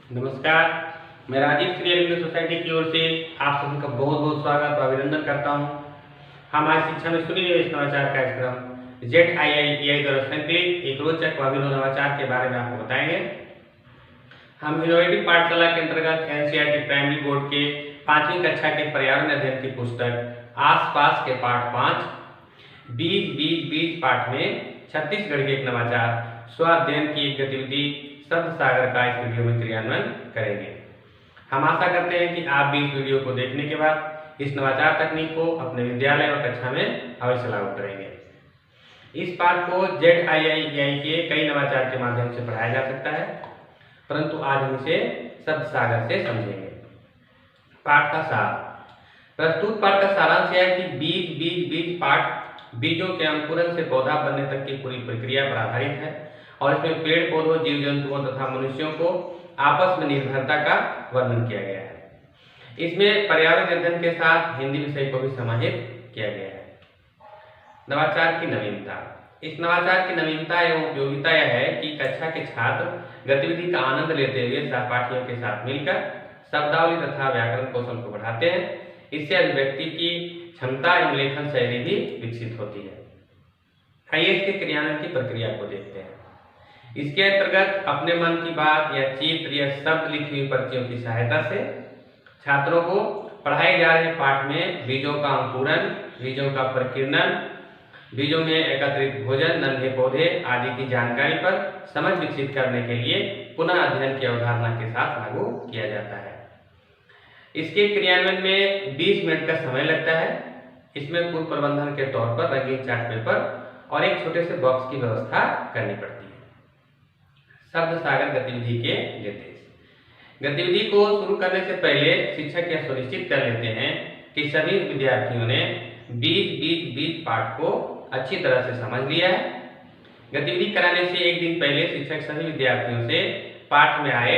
नमस्कार। मैं Rajiv serial English society की ओर से आप सभी का बहुत बहुत स्वागत और अभिनंदन करता हूं। हम आज शिक्षा में सुनी निवेश नवाचार कार्यक्रम ZII द्वारा संकलित एक रोचक व अभिनव नवाचार के बारे में आपको बताएंगे। हम इनोवेटिव पाठशाला के अंतर्गत NCERT प्राइमरी बोर्ड के 5वीं कक्षा के पर्यावरण अध्ययन की पुस्तक आसपास के पाठ 5 बीज बीज बीज पाठ में छत्तीसगढ़ के एक नवाचार स्वाध्ययन की एक गतिविधि शब्द सागर का इस वीडियो में क्रियान्वयन करेंगे। हम आशा करते हैं कि आप भी इस वीडियो को देखने के बाद इस नवाचार तकनीक को अपने विद्यालय और कक्षा में अवश्य लागू करेंगे। इस पाठ को ZII के कई नवाचार के माध्यम से पढ़ाया जा सकता है, परंतु आज हम इसे शब्द सागर से समझेंगे। पाठ का सार। प्रस्तुत पाठ का सारांश यह है कि बीज बीज बीज पाठ बीजों के अंकुरन से पौधा बनने तक की पूरी प्रक्रिया पर आधारित है और इसमें पेड़ पौधों, जीव जंतुओं तथा मनुष्यों को आपस में निर्भरता का वर्णन किया गया है। इसमें पर्यावरण अध्ययन के साथ हिंदी विषय को भी समाहित किया गया है। नवाचार की नवीनता। इस नवाचार की नवीनता एवं उपयोगिता यह है कि कक्षा के छात्र गतिविधि का आनंद लेते हुए सहपाठियों के साथ मिलकर शब्दावली तथा व्याकरण कौशल को बढ़ाते हैं। इससे अभिव्यक्ति की क्षमता एवं लेखन शैली भी विकसित होती है। आइए इसके क्रियान्वयन की प्रक्रिया को देखते हैं। इसके अंतर्गत अपने मन की बात या चित्र या शब्द लिखी हुई पर्चियों की सहायता से छात्रों को पढ़ाए जा रहे पाठ में बीजों का अंकुरन, बीजों का प्रकीर्णन, बीजों में एकत्रित भोजन, नन्हे पौधे आदि की जानकारी पर समझ विकसित करने के लिए पुनः अध्ययन की अवधारणा के साथ लागू किया जाता है। इसके क्रियान्वयन में 20 मिनट का समय लगता है। इसमें पूर्व प्रबंधन के तौर पर रंगीन चार्ट पेपर और एक छोटे से बॉक्स की व्यवस्था करनी पड़ती है। शब्द सागर गतिविधि के निर्देश। गतिविधि को शुरू करने से पहले शिक्षक यह सुनिश्चित कर लेते हैं कि सभी विद्यार्थियों ने बीज बीज बीज पाठ को अच्छी तरह से समझ लिया है। गतिविधि कराने से एक दिन पहले शिक्षक सभी विद्यार्थियों से पाठ में आए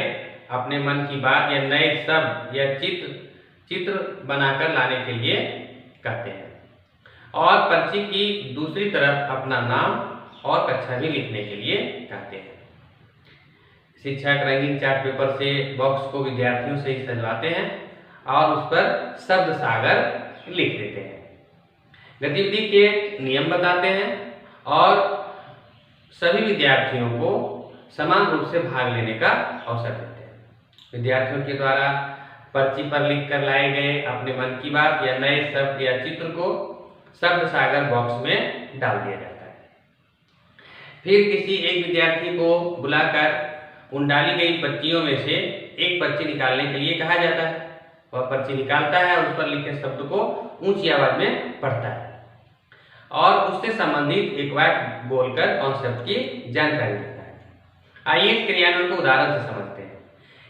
अपने मन की बात या नए शब्द या चित्र बनाकर लाने के लिए कहते हैं और पर्ची की दूसरी तरफ अपना नाम और कक्षा भी लिखने के लिए कहते हैं। शिक्षक रंगीन चार्ट पेपर से बॉक्स को विद्यार्थियों से ही सजवाते हैं और उस पर शब्द सागर लिख देते हैं। गतिविधि के नियम बताते हैं और सभी विद्यार्थियों को समान रूप से भाग लेने का अवसर देते हैं। विद्यार्थियों के द्वारा पर्ची पर लिख कर लाए गए अपने मन की बात या नए शब्द या चित्र को शब्द सागर बॉक्स में डाल दिया जाता है। फिर किसी एक विद्यार्थी को बुलाकर उन डाली गई पर्चियों में से एक पर्ची निकालने के लिए कहा जाता है। वह पर्ची निकालता है और उस पर लिखे शब्द को ऊंची आवाज में पढ़ता है और उससे संबंधित एक वाक्य बोलकर कॉन्सेप्ट की जानकारी देता है। आइए इस क्रियान्वयन को उदाहरण से समझते हैं।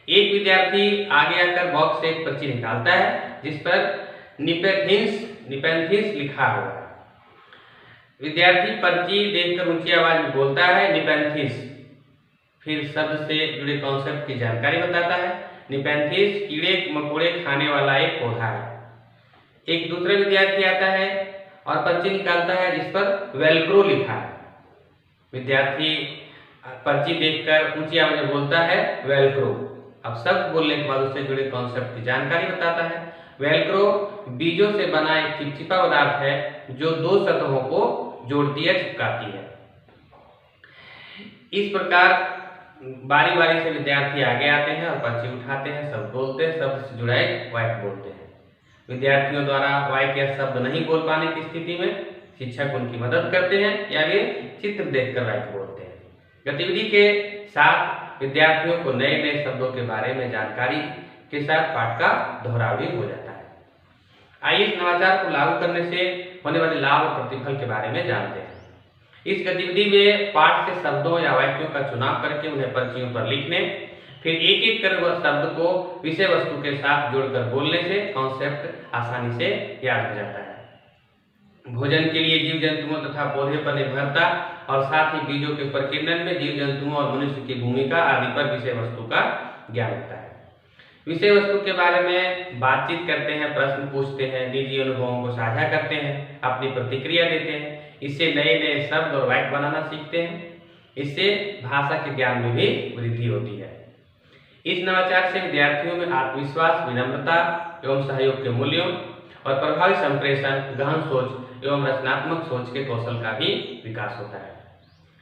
एक विद्यार्थी आगे आकर बॉक्स से एक पर्ची निकालता है जिस पर निपेंथिस लिखा हुआ है। विद्यार्थी पर्ची देखकर ऊंची आवाज में बोलता है निपेंथिस, फिर शब्द से जुड़े कॉन्सेप्ट की जानकारी बताता है। निपेंथिस कीड़े मकोड़े खाने वाला एक पौधा है। एक दूसरा विद्यार्थी आता है और पर्ची निकालता है जिस पर वेलक्रो लिखा है। विद्यार्थी पर्ची देखकर ऊंची आवाज में बोलता है वेलक्रो। अब शब्द बोलने के बाद उससे जुड़े कॉन्सेप्ट की जानकारी बताता है। वेलक्रो बीजों से बना एक चिपचिपा पदार्थ है जो दो सतहों को जोड़ती है, चिपकाती है। इस प्रकार बारी बारी से विद्यार्थी आगे आते हैं और पर्ची उठाते हैं, शब्द बोलते हैं, शब्द से जुड़ा एक वाक्य बोलते हैं। विद्यार्थियों द्वारा वाक्य या शब्द नहीं बोल पाने की स्थिति में शिक्षक उनकी मदद करते हैं या वे चित्र देखकर वाक्य बोलते हैं। गतिविधि के साथ विद्यार्थियों को नए नए शब्दों के बारे में जानकारी के साथ पाठ का दोहराव भी हो जाता है। आइए इस नवाचार को लागू करने से होने वाले लाभ और प्रतिफल के बारे में जानते हैं। इस गतिविधि में पाठ के शब्दों या वाक्यों का चुनाव करके उन्हें पर्चियों पर लिखने, फिर एक एक कर वह शब्द को विषय वस्तु के साथ जोड़कर बोलने से कॉन्सेप्ट आसानी से याद हो जाता है। भोजन के लिए जीव जंतुओं तथा पौधे पर निर्भरता और साथ ही बीजों के प्रकीर्णन में जीव जंतुओं और मनुष्य की भूमिका आदि पर विषय वस्तु का ज्ञान होता है। विषय वस्तु के बारे में बातचीत करते हैं, प्रश्न पूछते हैं, निजी अनुभवों को साझा करते हैं, अपनी प्रतिक्रिया देते हैं। इससे नए नए शब्द और वाक्य बनाना सीखते हैं। इससे भाषा के ज्ञान में भी वृद्धि होती है। इस नवाचार से विद्यार्थियों में आत्मविश्वास, विनम्रता एवं सहयोग के मूल्यों और प्रभावी संप्रेषण, गहन सोच एवं रचनात्मक सोच के कौशल का भी विकास होता है।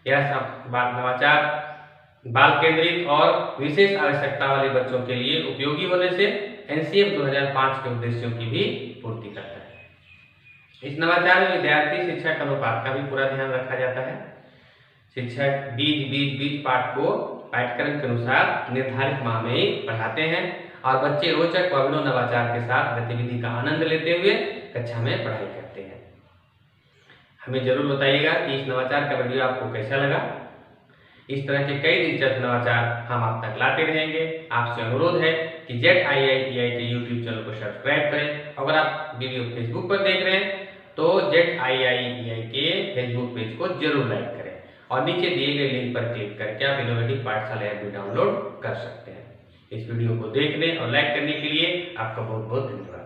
यह नवाचार बाल केंद्रित और विशेष आवश्यकता वाले बच्चों के लिए उपयोगी होने से एनसीएफ 2005 के उद्देश्यों की भी पूर्ति करता है। इस नवाचार में विद्यार्थी शिक्षक अनुपात का भी पूरा ध्यान रखा जाता है। शिक्षक बीज पाठ को पाठ्यक्रम के अनुसार निर्धारित माह में ही पढ़ाते हैं और बच्चे रोचक व अभिनव नवाचार के साथ गतिविधि का आनंद लेते हुए कक्षा में पढ़ाई करते हैं। हमें जरूर बताइएगा कि इस नवाचार का वीडियो आपको कैसा लगा। इस तरह के कई दिलचस्प नवाचार हम आप तक लाते रहेंगे। आपसे अनुरोध है कि ZIIEI के YouTube चैनल को सब्सक्राइब करें। अगर आप वीडियो फेसबुक पर देख रहे हैं तो ZIIEI के फेसबुक पेज को जरूर लाइक करें और नीचे दिए गए लिंक पर क्लिक करके आप इनोवेटिव पाठशाला ऐप भी डाउनलोड कर सकते हैं। इस वीडियो को देखने और लाइक करने के लिए आपका बहुत बहुत धन्यवाद।